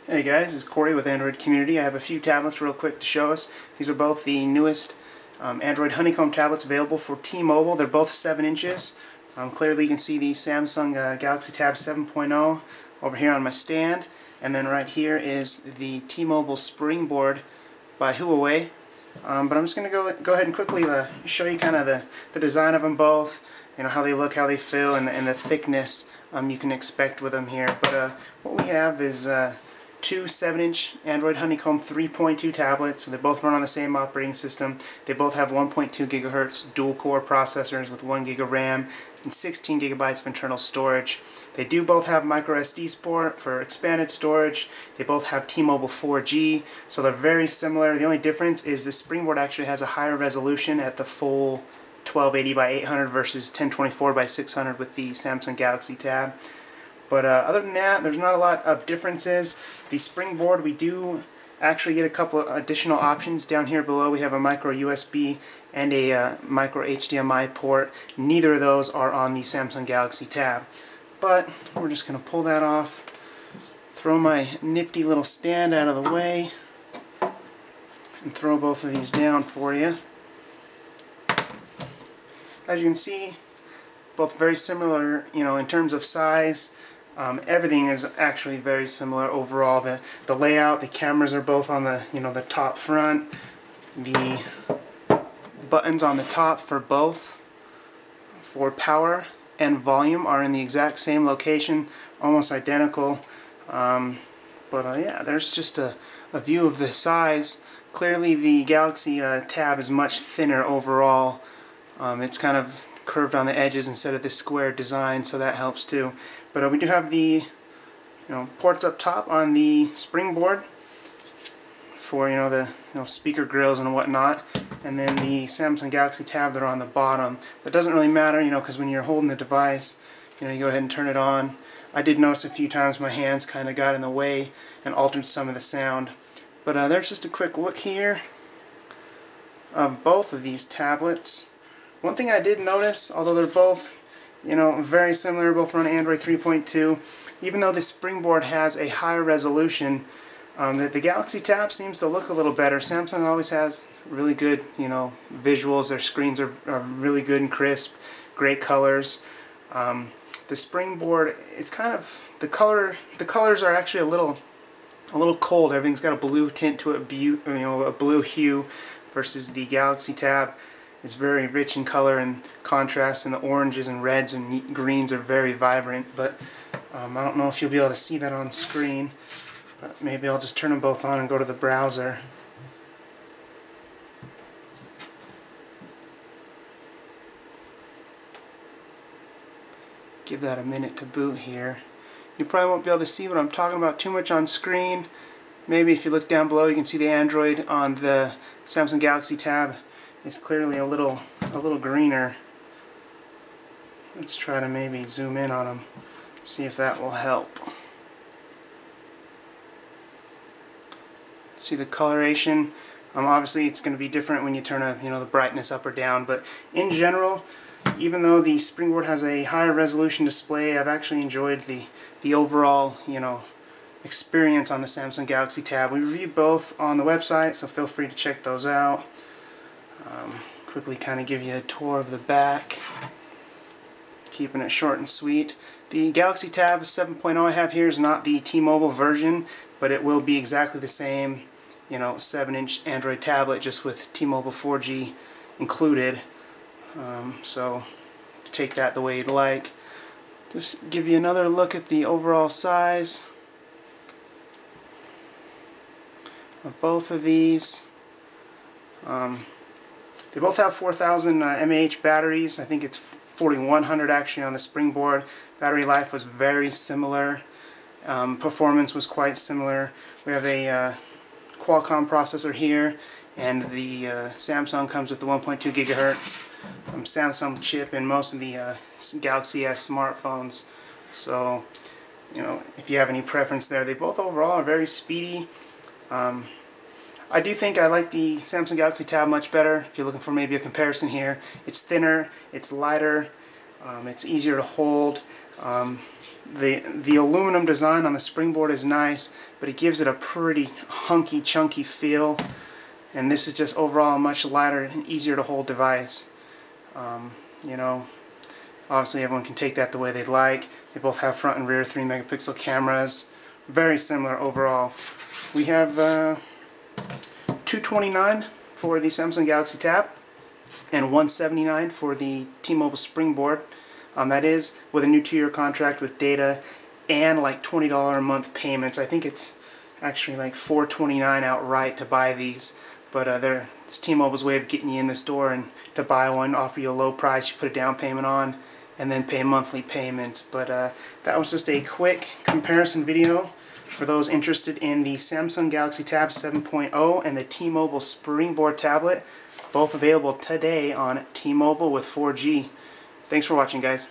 Hey guys, it's Corey with Android Community. I have a few tablets real quick to show us. These are both the newest Android Honeycomb tablets available for T-Mobile. They're both 7 inches. Clearly you can see the Samsung Galaxy Tab 7.0 over here on my stand. And then right here is the T-Mobile Springboard by Huawei. But I'm just going to go ahead and quickly show you kind of the design of them both, you know, how they look, how they feel, and the thickness you can expect with them here. But what we have is two 7-inch Android Honeycomb 3.2 tablets. So they both run on the same operating system. They both have 1.2 gigahertz dual-core processors with 1 gig of RAM and 16 gigabytes of internal storage. They do both have micro SD support for expanded storage. They both have T-Mobile 4G, so they're very similar. The only difference is the Springboard actually has a higher resolution at the full 1280 by 800 versus 1024 by 600 with the Samsung Galaxy Tab. But other than that, there's not a lot of differences. The Springboard, we do actually get a couple of additional options. Down here below we have a micro USB and a micro HDMI port. Neither of those are on the Samsung Galaxy Tab. But we're just going to pull that off, throw my nifty little stand out of the way, and throw both of these down for you. As you can see, both very similar, you know, in terms of size. Everything is actually very similar overall. The layout, the cameras are both on the, you know, the top front. The buttons on the top for both, for power and volume, are in the exact same location, almost identical. Yeah, there's just a view of the size. Clearly the Galaxy Tab is much thinner overall. It's kind of curved on the edges instead of this square design, so that helps too. But we do have the ports up top on the Springboard for the speaker grills and whatnot, and then the Samsung Galaxy Tab, they're on the bottom. But it doesn't really matter, because when you're holding the device, you go ahead and turn it on. I did notice a few times my hands kind of got in the way and altered some of the sound. But there's just a quick look here of both of these tablets. One thing I did notice, although they're both, very similar, both run Android 3.2, even though the Springboard has a higher resolution, the Galaxy Tab seems to look a little better. Samsung always has really good, visuals. Their screens are really good and crisp, great colors. The Springboard, it's kind of, the colors are actually a little cold. Everything's got a blue tint to it, a blue hue, versus the Galaxy Tab. It's very rich in color and contrast, and the oranges and reds and greens are very vibrant. But I don't know if you'll be able to see that on screen, but maybe I'll just turn them both on and go to the browser. Give that a minute to boot here. You probably won't be able to see what I'm talking about too much on screen. Maybe if you look down below you can see the Android on the Samsung Galaxy Tab. It's clearly a little greener. Let's try to maybe zoom in on them, see if that will help. See the coloration? Obviously it's going to be different when you turn the brightness up or down, but in general, even though the Springboard has a higher resolution display, I've actually enjoyed the overall experience on the Samsung Galaxy Tab. We reviewed both on the website, so feel free to check those out. Quickly kind of give you a tour of the back, keeping it short and sweet. The Galaxy Tab 7.0 I have here is not the T-Mobile version, but it will be exactly the same 7-inch Android tablet, just with T-Mobile 4G included. So take that the way you'd like. Just give you another look at the overall size of both of these. They both have 4,000 mAh batteries. I think it's 4,100 actually on the Springboard. Battery life was very similar. Performance was quite similar. We have a Qualcomm processor here, and the Samsung comes with the 1.2 gigahertz Samsung chip in most of the Galaxy S smartphones. So, if you have any preference there, they both overall are very speedy. I do think I like the Samsung Galaxy Tab much better. If you're looking for maybe a comparison here, it's thinner, it's lighter, It's easier to hold. The aluminum design on the Springboard is nice, but it gives it a pretty hunky, chunky feel. And this is just overall a much lighter and easier to hold device. You know, obviously everyone can take that the way they'd like. They both have front and rear 3 megapixel cameras. Very similar overall. We have $229 for the Samsung Galaxy Tab and $179 for the T-Mobile Springboard. That is with a new 2-year contract with data and like $20 a month payments. I think it's actually like $429 outright to buy these, but it's T-Mobile's way of getting you in this door and to buy one, offer you a low price, you put a down payment on, and then pay monthly payments. But that was just a quick comparison video for those interested in the Samsung Galaxy Tab 7.0 and the T-Mobile Springboard tablet, both available today on T-Mobile with 4G. Thanks for watching, guys.